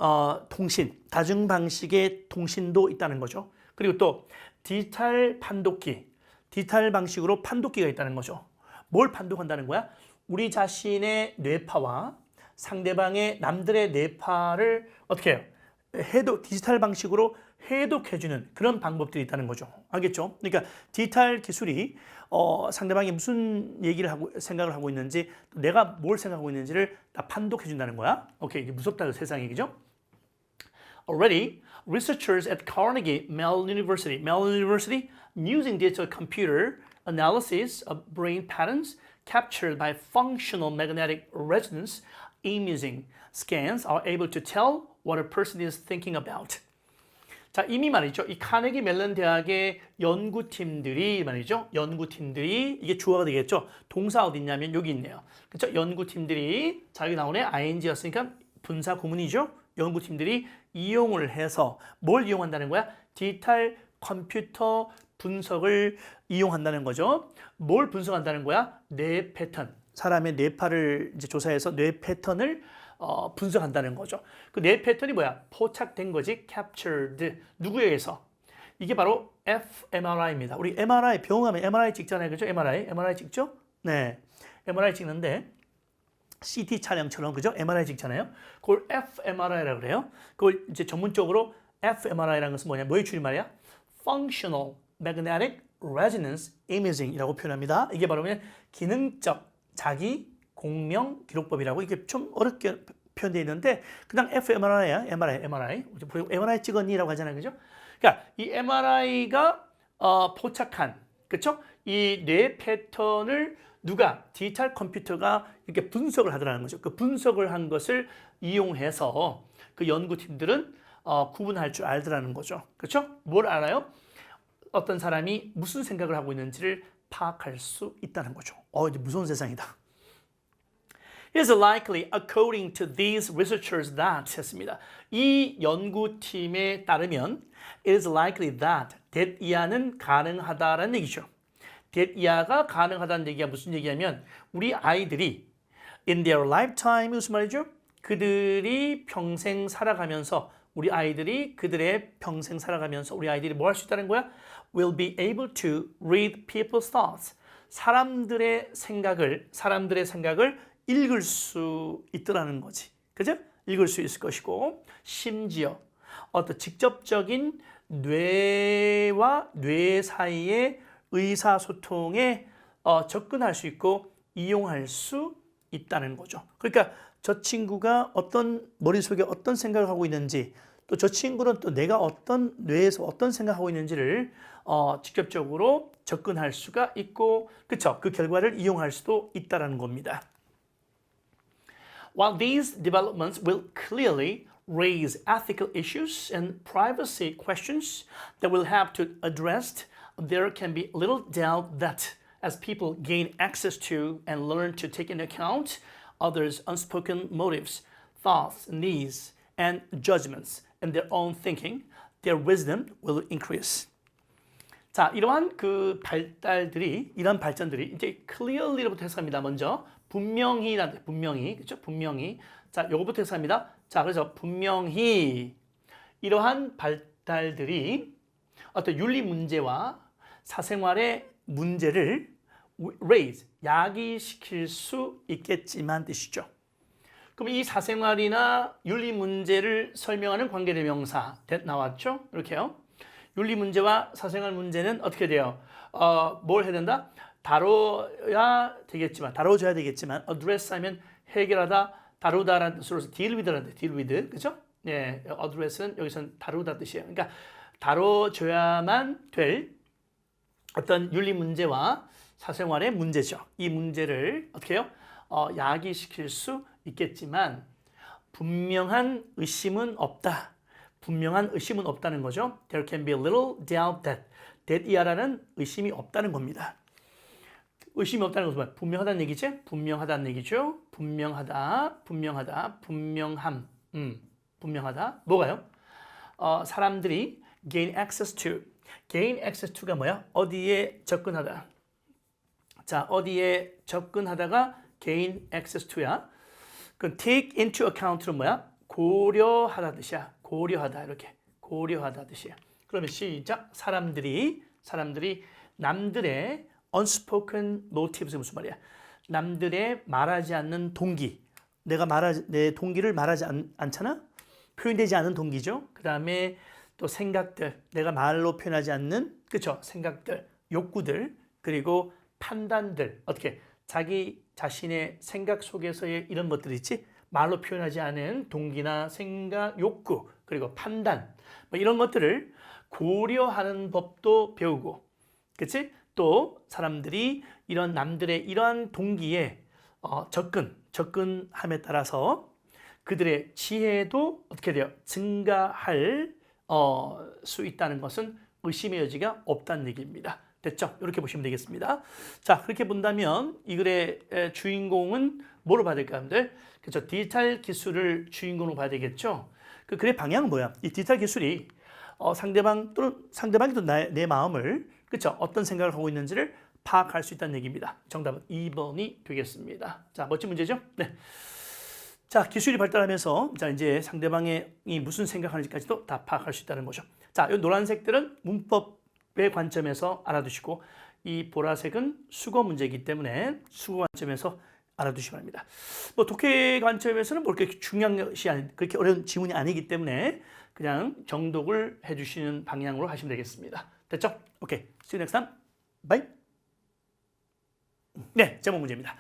다중 방식의 통신도 있다는 거죠. 그리고 또 디지털 방식으로 판독기가 있다는 거죠. 뭘 판독한다는 거야? 우리 자신의 뇌파와 상대방의 남들의 뇌파를 어떻게 해요? 디지털 방식으로 해독해주는 그런 방법들이 있다는 거죠. 알겠죠? 그러니까 디지털 기술이 상대방이 무슨 생각을 하고 있는지, 또 내가 뭘 생각하고 있는지를 다 판독해준다는 거야. 오케이, 이게 무섭다, 세상이, 그죠? Already, researchers at Carnegie Mellon University, using digital computer analysis of brain patterns captured by functional magnetic resonance imaging scans, are able to tell what a person is thinking about. 자, 이미 말이죠. 이 카네기 멜론 대학의 연구팀들이 이게 주어가 되겠죠. 동사 어디 있냐면 여기 있네요. 그렇죠? 연구팀들이, 자, 여기 나오네. ing였으니까 분사 구문이죠. 연구팀들이 이용을 해서 뭘 이용한다는 거야? 디지털 컴퓨터 분석을 이용한다는 거죠. 뭘 분석한다는 거야? 뇌 패턴. 사람의 뇌파를 이제 조사해서 뇌 패턴을 분석한다는 거죠. 그 뇌 패턴이 뭐야? 포착된 거지. captured. 누구에 의해서? 이게 바로 fMRI입니다. 우리 MRI 병원 가면 MRI 찍잖아요. 그죠? MRI 찍죠? 네. MRI 찍는데 CT 촬영처럼, 그죠? MRI 찍잖아요. 그걸 fMRI라고 그래요. 그걸 이제 전문적으로 fMRI라는 것은 뭐냐? 뭐의 줄임말이야? Functional Magnetic Resonance Imaging이라고 표현합니다. 이게 바로 그냥 기능적 자기 공명 기록법이라고, 이게 좀 어렵게 표현되어 있는데 그냥 fMRI야. MRI. MRI 찍었니라고 하잖아요. 그죠? 그러니까 이 MRI가 포착한, 그렇죠? 이 뇌 패턴을 누가, 디지털 컴퓨터가 이렇게 분석을 하더라는 거죠. 그 분석을 한 것을 이용해서 그 연구팀들은 구분할 줄 알더라는 거죠. 그렇죠? 뭘 알아요? 어떤 사람이 무슨 생각을 하고 있는지를 파악할 수 있다는 거죠. 이제 무서운 세상이다. It is likely, according to these researchers, that 했습니다. 이 연구팀에 따르면 it is likely that 이하는 가능하다라는 얘기죠. that 이하가 가능하다는 얘기가 무슨 얘기냐면 우리 아이들이 in their lifetime, 무슨 말이죠? 그들의 평생 살아가면서 우리 아이들이 뭐 할 수 있다는 거야? Will be able to read people's thoughts. 사람들의 생각을 읽을 수 있더라는 거지. 그죠? 읽을 수 있을 것이고, 심지어 어떤 직접적인 뇌와 뇌 사이의 의사소통에 접근할 수 있고 이용할 수 있다는 거죠. 그러니까 저 친구가 머릿속에 어떤 생각을 하고 있는지, 또 저 친구는 또 내가 뇌에서 어떤 생각하고 있는지를 직접적으로 접근할 수가 있고, 그쵸? 그 결과를 이용할 수도 있다는 겁니다. While these developments will clearly raise ethical issues and privacy questions that we'll have to address, there can be little doubt that as people gain access to and learn to take into account others' unspoken motives, thoughts, needs, and judgments in their own thinking, their wisdom will increase. 자, 이러한 이런 발전들이 이제 clearly로부터 해석합니다. 먼저 분명히, 그렇죠? 분명히. 자, 요거부터 해석합니다. 자, 그래서 분명히 이러한 발달들이 어떤 윤리 문제와 사생활의 문제를 raise, 야기시킬 수 있겠지만 뜻이죠. 그럼 이 사생활이나 윤리 문제를 설명하는 관계대명사 나왔죠? 이렇게요. 윤리 문제와 사생활 문제는 어떻게 돼요? 뭘 해야 된다? 다뤄줘야 되겠지만 address 하면 해결하다, 다루다라는 뜻으로서 deal with, 그죠? 예, address는 여기서는 다루다 뜻이에요. 그러니까 다뤄줘야만 될 어떤 윤리 문제와 사생활의 문제죠. 이 문제를 어떻게 해요? 야기시킬 수 있겠지만 분명한 의심은 없다는 거죠. There can be little doubt that 이하라는 의심이 없다는 겁니다. 의심이 없다는 것은 뭐야? 분명하다는 얘기지? 분명하다는 얘기죠. 분명하다. 뭐가요? 사람들이 gain access to가 뭐야? 어디에 접근하다. 자, 어디에 접근하다가 gain access to야. 그럼 take into account는 뭐야? 고려하다 뜻이야. 고려하다 이렇게 고려하다 뜻이야. 그러면 시작. 사람들이 남들의 unspoken motives가 무슨 말이야? 남들의 말하지 않는 동기. 내 동기를 말하지 않잖아? 표현되지 않은 동기죠. 그 다음에 또 생각들, 내가 말로 표현하지 않는, 그쵸? 생각들, 욕구들, 그리고 판단들. 어떻게? 자기 자신의 생각 속에서의 이런 것들 있지? 말로 표현하지 않은 동기나 생각, 욕구, 그리고 판단. 뭐 이런 것들을 고려하는 법도 배우고, 그치? 또 사람들이 이런 남들의 이러한 동기에 접근함에 따라서 그들의 지혜도 어떻게 돼요? 증가할 수 있다는 것은 의심의 여지가 없다는 얘기입니다. 됐죠? 이렇게 보시면 되겠습니다. 자, 그렇게 본다면 이 글의 주인공은 뭐로 봐야 될까, 여러분들? 그렇죠? 디지털 기술을 주인공으로 봐야 되겠죠? 그 글의 방향은 뭐야? 이 디지털 기술이 상대방 또는 상대방이 또 내 마음을, 그렇죠? 어떤 생각을 하고 있는지를 파악할 수 있다는 얘기입니다. 정답은 2번이 되겠습니다. 자, 멋진 문제죠? 네. 자, 기술이 발달하면서 자, 이제 상대방이 무슨 생각하는지까지도 다 파악할 수 있다는 거죠. 자, 이 노란색들은 문법의 관점에서 알아두시고 이 보라색은 수거 문제이기 때문에 수거 관점에서 알아두시기 바랍니다. 뭐 독해 관점에서는 뭐 그렇게 중요한 것이 그렇게 어려운 지문이 아니기 때문에 그냥 정독을 해주시는 방향으로 하시면 되겠습니다. 됐죠? 오케이. See you next time. Bye. 네, 제목 문제입니다.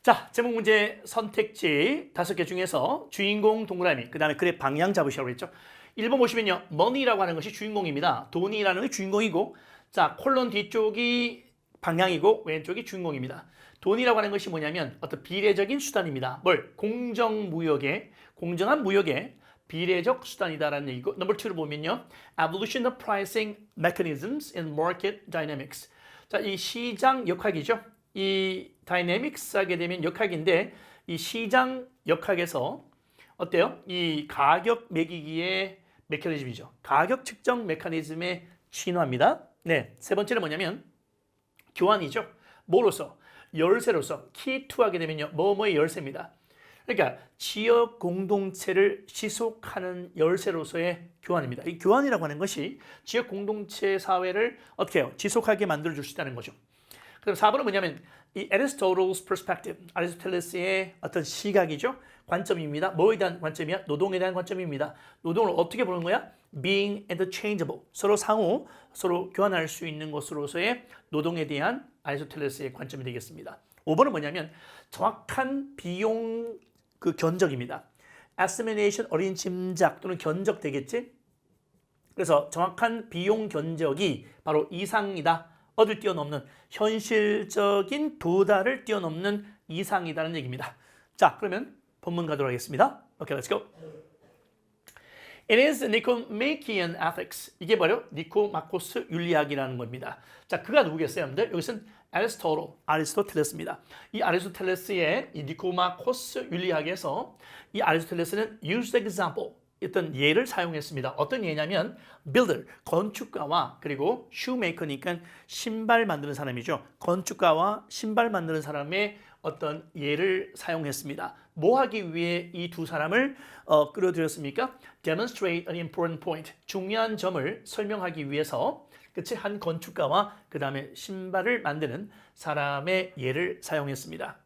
자, 제목 문제 선택지 5개 중에서 주인공 동그라미, 그 다음에 글의 방향 잡으시라고 했죠. 1번 보시면요. money라고 하는 것이 주인공입니다. 돈이라는 것이 주인공이고, 자, 콜론 뒤쪽이 방향이고 왼쪽이 주인공입니다. 돈이라고 하는 것이 뭐냐면 어떤 비례적인 수단입니다. 뭘? 공정한 무역의 비례적 수단이다라는 얘기고, 넘버 2를 보면요. Evolution of pricing mechanisms in market dynamics. 자, 이 시장 역학이죠. 이 다이내믹스 하게 되면 역학인데 이 시장 역학에서 어때요? 이 가격 매기기의 메커니즘이죠. 가격 측정 메커니즘의 진화입니다. 네, 세 번째는 뭐냐면 교환이죠. 뭐로서? 열쇠로서 key2하게 되면요. 뭐뭐의 열쇠입니다. 그러니까 지역 공동체를 지속하는 열쇠로서의 교환입니다. 이 교환이라고 하는 것이 지역 공동체 사회를 어떻게 해요? 지속하게 만들어줄 수 있다는 거죠. 그럼 4번은 뭐냐면 이 Aristotle's perspective, 아리스토텔레스의 어떤 시각이죠. 관점입니다. 뭐에 대한 관점이야? 노동에 대한 관점입니다. 노동을 어떻게 보는 거야? Being interchangeable, 서로 교환할 수 있는 것으로서의 노동에 대한 아리스토텔레스의 관점이 되겠습니다. 5번은 뭐냐면 정확한 비용 견적입니다. Estimation, 어린 짐작 또는 견적 되겠지? 그래서 정확한 비용 견적이 바로 이상이다. 어딜 뛰어넘는 현실적인 도달을 뛰어넘는 이상이다는 얘기입니다. 자, 그러면 본문 가도록 하겠습니다. Okay, let's go. It is Nicomachean ethics. 이게 바로 니코마코스 윤리학이라는 겁니다. 자, 그가 누구겠어요, 여러분들? 여기서는 아리스토텔레스입니다. 이 아리스토텔레스의 이 니코마코스 윤리학에서 이 아리스토텔레스는 used example, 어떤 예를 사용했습니다. 어떤 예냐면 builder, 건축가와 그리고 shoemaker니까 신발 만드는 사람이죠. 건축가와 신발 만드는 사람의 어떤 예를 사용했습니다. 뭐 하기 위해 이 두 사람을 끌어들였습니까? Demonstrate an important point. 중요한 점을 설명하기 위해서 그치? 한 건축가와 그 다음에 신발을 만드는 사람의 예를 사용했습니다.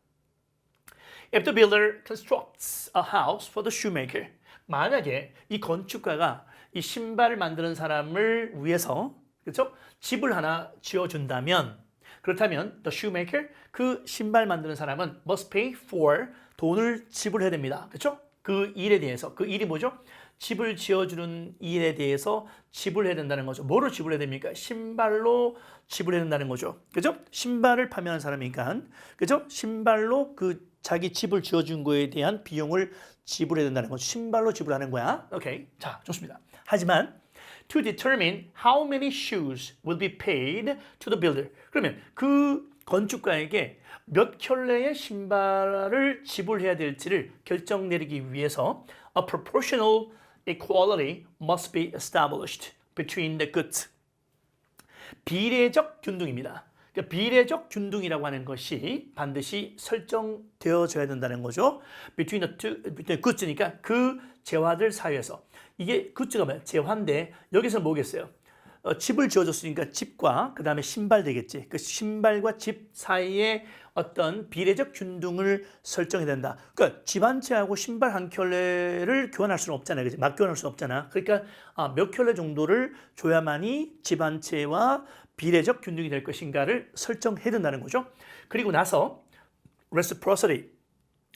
If the builder constructs a house for the shoemaker, 만약에 이 건축가가 이 신발을 만드는 사람을 위해서 그렇죠? 집을 하나 지어준다면 그렇다면 the shoemaker, 그 신발 만드는 사람은 must pay for, 돈을 지불해야 됩니다. 그렇죠? 그 일에 대해서, 그 일이 뭐죠? 집을 지어주는 일에 대해서 지불해야 된다는 거죠. 뭐로 지불해야 됩니까? 신발로 지불해야 된다는 거죠. 그죠? 신발을 판매하는 사람이니까, 그죠? 신발로 자기 집을 지어준 거에 대한 비용을 지불해야 된다는 거죠. 신발로 지불하는 거야. 오케이. 자, 좋습니다. 하지만 to determine how many shoes will be paid to the builder. 그러면 그 건축가에게 몇 켤레의 신발을 지불해야 될지를 결정 내리기 위해서 a proportional equality must be established between the goods. 비례적 균등입니다. 그러니까 비례적 균등이라고 하는 것이 반드시 설정되어져야 된다는 거죠. between goods니까 그 재화들 사이에서. 이게 굿즈가 뭐야? 재화인데 여기서 뭐겠어요? 집을 지어줬으니까 집과 그 다음에 신발 되겠지. 그 신발과 집 사이에 어떤 비례적 균등을 설정해야 된다. 그러니까 집 한 채하고 신발 한 켤레를 교환할 수는 없잖아요. 그치? 막 교환할 수는 없잖아. 그러니까 몇 켤레 정도를 줘야만이 집 한 채와 비례적 균등이 될 것인가를 설정해야 된다는 거죠. 그리고 나서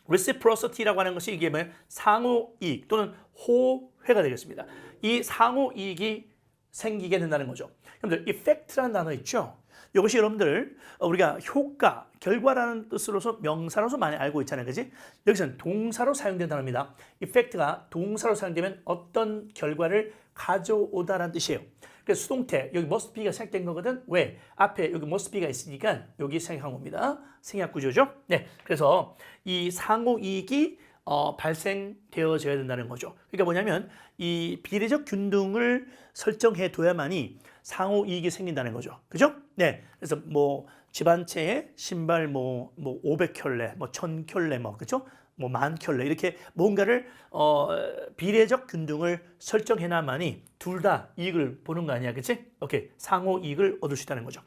reciprocity라고 하는 것이 이게 뭐예요? 상호이익 또는 호회가 되겠습니다. 이 상호이익이 생기게 된다는 거죠. 여러분들 effect라는 단어 있죠? 이것이 여러분들 우리가 효과, 결과라는 뜻으로서 명사로서 많이 알고 있잖아요. 그지? 여기서는 동사로 사용된 단어입니다. effect가 동사로 사용되면 어떤 결과를 가져오다라는 뜻이에요. 그래서 수동태, 여기 must be가 생략된 거거든. 왜? 앞에 여기 must be가 있으니까 여기 생략한 겁니다. 생략 구조죠. 네, 그래서 이 상호이익이 발생되어져야 된다는 거죠. 그러니까 뭐냐면 이 비례적 균등을 설정해 둬야만이 상호이익이 생긴다는 거죠. 그죠? 네, 그래서 뭐 집 한 채에 신발 뭐 500켤레, 뭐 1000켤레, 뭐 그죠? 뭐 10,000켤레 이렇게 뭔가를 비례적 균등을 설정해놔만이 둘 다 이익을 보는 거 아니야, 그치? 오케이, 상호 이익을 얻을 수 있다는 거죠.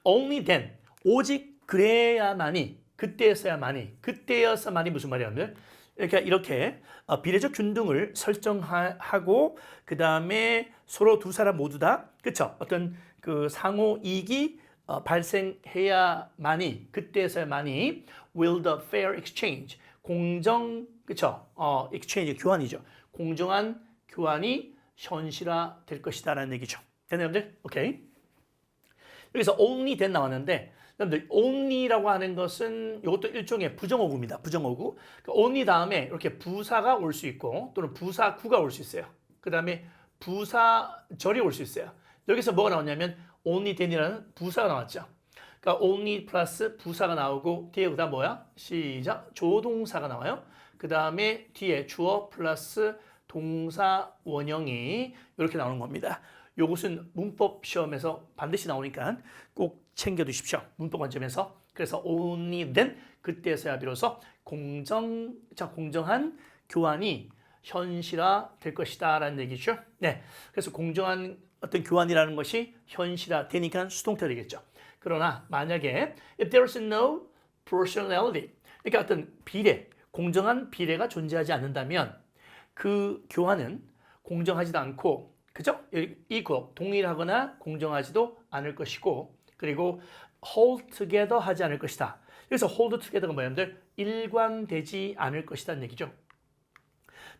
Only then, 오직 그래야만이, 그때여서만이 무슨 말이냐면, 그러니까 이렇게 비례적 균등을 설정하고 그 다음에 서로 두 사람 모두 다, 그쵸? 어떤 그 상호 이익이 발생해야만이, 그때서야만이 will the fair exchange, 공정, 그쵸? exchange, 교환이죠. 공정한 교환이 현실화될 것이다라는 얘기죠. 됐나요, 여러분들? 오케이. 여기서 only then 나왔는데, 여러분들 only라고 하는 것은 이것도 일종의 부정어구입니다. 부정어구. 그러니까 only 다음에 이렇게 부사가 올 수 있고 또는 부사구가 올 수 있어요. 그 다음에 부사절이 올 수 있어요. 여기서 뭐가 나왔냐면 only then이라는 부사가 나왔죠. 그러니까 only 플러스 부사가 나오고 뒤에 그다음 뭐야? 시작. 조동사가 나와요. 그 다음에 뒤에 주어 플러스 동사 원형이 이렇게 나오는 겁니다. 이것은 문법 시험에서 반드시 나오니까 꼭 챙겨두십시오. 문법 관점에서. 그래서 only then, 그때서야 비로소 공정한 교환이 현실화될 것이다 라는 얘기죠. 네, 그래서 공정한 어떤 교환이라는 것이 현실화되니까 수동태가 되겠죠. 그러나 만약에 if there is no proportionality, 그러니까 어떤 비례, 공정한 비례가 존재하지 않는다면 그 교환은 공정하지도 않고, 그죠? equal, 동일하거나 공정하지도 않을 것이고, 그리고 hold together 하지 않을 것이다. 그래서 hold together가 뭐냐면 일관되지 않을 것이다는 얘기죠.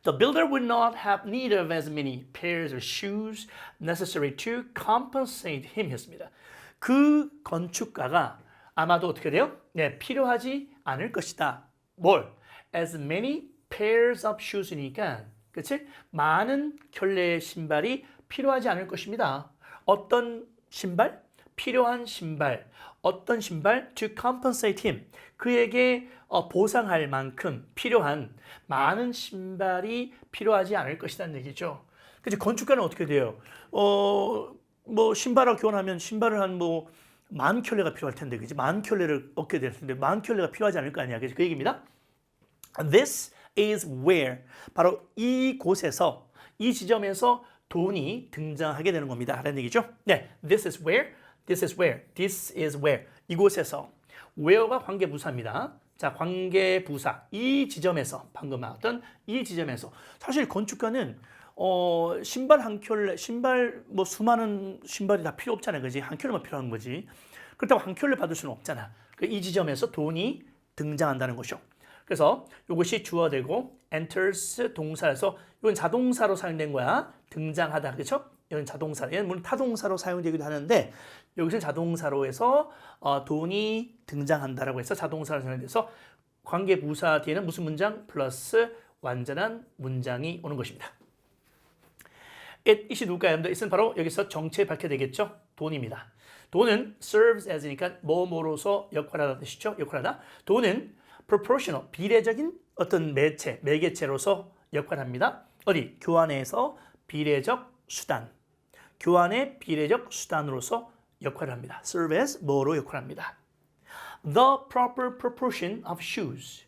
The builder would not have need of as many pairs of shoes necessary to compensate him 했습니다. 그 건축가가 아마도 어떻게 돼요? 네, 필요하지 않을 것이다. 뭘? As many pairs of shoes니까, 그치? 많은 켤레의 신발이 필요하지 않을 것입니다. 어떤 신발? 필요한 신발. 어떤 신발? To compensate him. 그에게 보상할 만큼 필요한 많은 신발이 필요하지 않을 것이라는 얘기죠. 그치? 건축가는 어떻게 돼요? 뭐 신발하고 교환하면 신발을 한 뭐 10,000켤레가 필요할 텐데, 그지? 10,000켤레를 얻게 될 텐데 10,000켤레가 필요하지 않을 거 아니야, 그지? 그 얘기입니다. This is where, 바로 이곳에서, 이 지점에서 돈이 등장하게 되는 겁니다. 라는 얘기죠. 네, this is where, this is where, this is where. 이곳에서, where가 관계부사입니다. 자, 관계부사. 이 지점에서, 방금 나왔던 이 지점에서. 사실 건축가는 신발 한 켤레, 신발 뭐 수많은 신발이 다 필요 없잖아요. 그지? 한 켤레만 필요한 거지. 그렇다고 한 켤레 받을 수는 없잖아. 이 지점에서 돈이 등장한다는 것이죠. 그래서 이것이 주어되고 enters 동사에서 이건 자동사로 사용된 거야. 등장하다. 그렇죠? 이건 자동사. 얘는 물론 타동사로 사용되기도 하는데 여기서 자동사로 해서 돈이 등장한다라고 해서 자동사로 사용돼서 관계부사 뒤에는 무슨 문장? 플러스 완전한 문장이 오는 것입니다. it이 누굴까요? it은 바로 여기서 정체 밝혀야 되겠죠? 돈입니다. 돈은 serves as니까 뭐뭐로서 역할하다 뜻이죠? 역할하다. 돈은 proportional, 비례적인 어떤 매개체로서 역할합니다. 어디? 교환에서 비례적 수단. 교환의 비례적 수단으로서 역할을 합니다. serve as 뭐로 역할합니다. The proper proportion of shoes.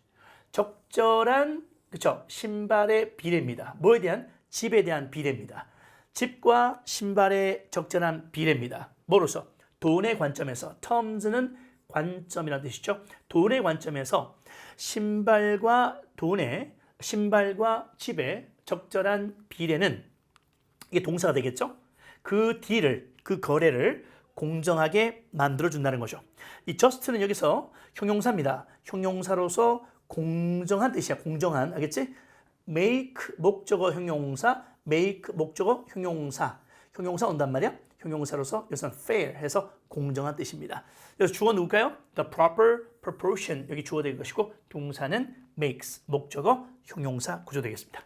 적절한 그렇죠? 신발의 비례입니다. 뭐에 대한? 집에 대한 비례입니다. 집과 신발의 적절한 비례입니다. 뭐로서? 돈의 관점에서. terms는 관점이라는 뜻이죠. 돈의 관점에서 신발과 집의 적절한 비례는 이게 동사가 되겠죠. 그 거래를 공정하게 만들어준다는 거죠. 이 just는 여기서 형용사입니다. 형용사로서 공정한 뜻이야. 공정한. 알겠지? make 목적어 형용사, make 목적어 형용사. 형용사 온단 말이야. 형용사로서 여기서는 fair 해서 공정한 뜻입니다. 그래서 주어 누굴까요? The proper proportion 여기 주어 될 것이고 동사는 makes 목적어 형용사 구조 되겠습니다.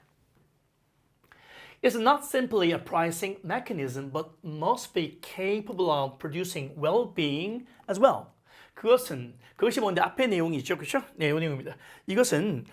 It's not simply a pricing mechanism, but must be capable of producing well-being as well. 그것이 뭔데 앞에 내용이 있죠, 그렇죠? 내용입니다. 이것은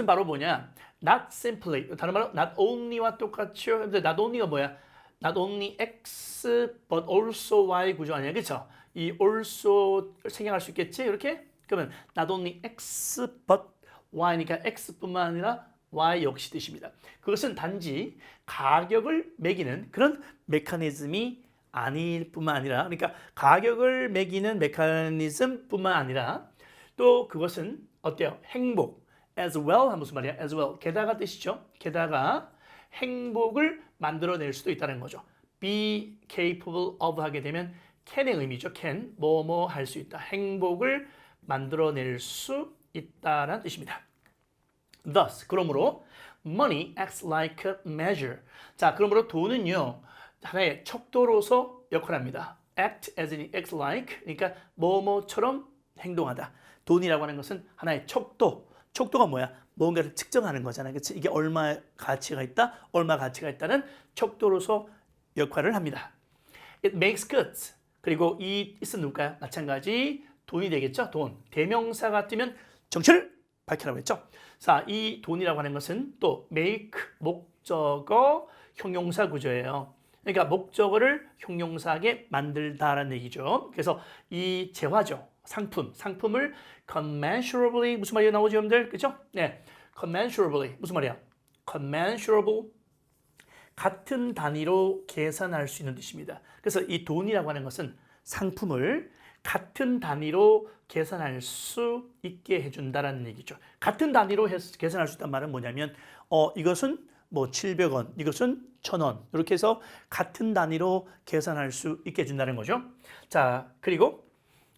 바로 뭐냐? Not simply 다른 말로 not only와 똑같죠. 근데 not only가 뭐야? Not only x but also y 구조 아니야, 그렇죠? 이 also 생략할 수 있겠지, 이렇게? 그러면 not only x but y니까 x뿐만 아니라 y 역시 뜻입니다. 그것은 단지 가격을 매기는 그런 메커니즘이 아닐 뿐만 아니라 그러니까 가격을 매기는 메커니즘뿐만 아니라 또 그것은 어때요? 행복 as well 하면 무슨 말이야? as well 게다가 뜻이죠. 게다가 행복을 만들어낼 수도 있다는 거죠. be capable of 하게 되면 can의 의미죠. can 뭐뭐 할 수 있다. 행복을 만들어낼 수 있다라는 뜻입니다. Thus 그러므로 money acts like a measure. 자, 그러므로 돈은요 하나의 척도로서 역할합니다. act as in act like 그러니까 뭐뭐처럼 행동하다. 돈이라고 하는 것은 하나의 척도. 척도가 뭐야? 뭔가를 측정하는 거잖아요. 그렇지? 이게 얼마 가치가 있다, 얼마 가치가 있다는 척도로서 역할을 합니다. It makes goods. 그리고 이 it은 누굴까요? 마찬가지 돈이 되겠죠. 돈. 대명사가 뜨면 정체를 밝히라고 했죠. 자, 이 돈이라고 하는 것은 또 make 목적어 형용사 구조예요. 그러니까 목적어를 형용사하게 만들다라는 얘기죠. 그래서 이 재화죠. 상품을 commensurably 무슨 말이 나오죠, 여러분들? 그렇죠? 네. commensurably 무슨 말이야? commensurable 같은 단위로 계산할 수 있는 뜻입니다. 그래서 이 돈이라고 하는 것은 상품을 같은 단위로 계산할 수 있게 해준다라는 얘기죠. 같은 단위로 계산할 수 있다는 말은 뭐냐면 이것은 뭐 700원, 이것은 1,000원 이렇게 해서 같은 단위로 계산할 수 있게 해준다는 거죠. 자, 그리고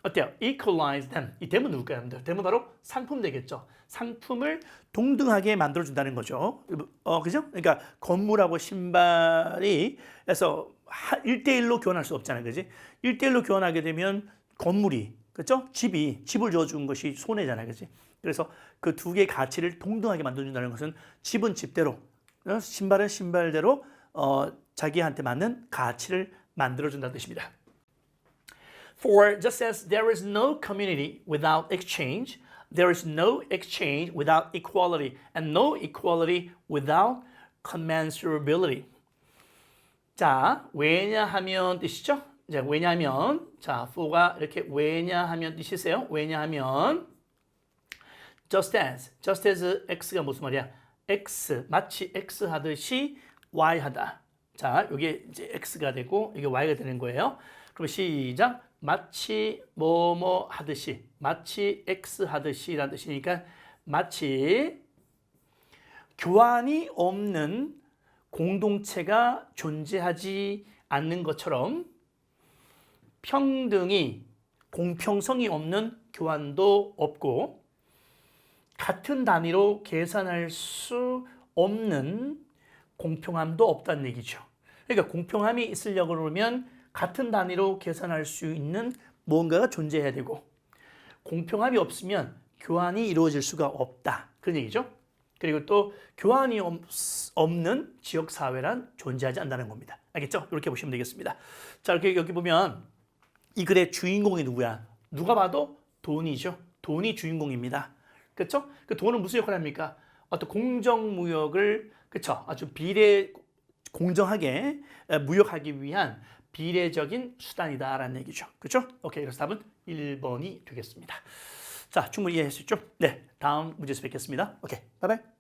어때요? equalize them. 이 대문 누굴까요? 대문 바로 상품 되겠죠. 상품을 동등하게 만들어준다는 거죠. 그죠? 그러니까 건물하고 신발이 해서 1대1로 교환할 수 없잖아요. 그지? 1대1로 교환하게 되면 건물이, 그죠? 집을 줘준 것이 손해잖아요. 그지? 그래서 그 두 개의 가치를 동등하게 만들어준다는 것은 집은 집대로, 신발은 신발대로 자기한테 맞는 가치를 만들어준다는 뜻입니다. For just as there is no community without exchange, there is no exchange without equality, and no equality without commensurability. 자, 왜냐하면 뜻이죠? 이제 왜냐하면 자, for가 이렇게 왜냐하면 뜻이세요. 왜냐하면 just as x가 무슨 말이야? x 마치 x 하듯이 y 하다. 자, 이게 이제 x가 되고 이게 y가 되는 거예요. 그럼 시작. 마치 뭐뭐 하듯이, 마치 x 하듯이라는 뜻이니까 마치 교환이 없는 공동체가 존재하지 않는 것처럼 공평성이 없는 교환도 없고 같은 단위로 계산할 수 없는 공평함도 없다는 얘기죠. 그러니까 공평함이 있으려고 그러면 같은 단위로 계산할 수 있는 무언가가 존재해야 되고 공평함이 없으면 교환이 이루어질 수가 없다. 그런 얘기죠. 그리고 또 교환이 없는 지역사회란 존재하지 않는다는 겁니다. 알겠죠? 이렇게 보시면 되겠습니다. 자, 이렇게 여기 보면 이 글의 주인공이 누구야? 누가 봐도 돈이죠. 돈이 주인공입니다. 그렇죠? 그 돈은 무슨 역할을 합니까? 어떤 공정무역을 그렇죠? 아주 공정하게 무역하기 위한 비례적인 수단이다라는 얘기죠. 그렇죠? 오케이. 그래서 답은 1번이 되겠습니다. 자, 충분히 이해할 수 있죠? 네, 다음 문제에서 뵙겠습니다. 오케이, 바이바이.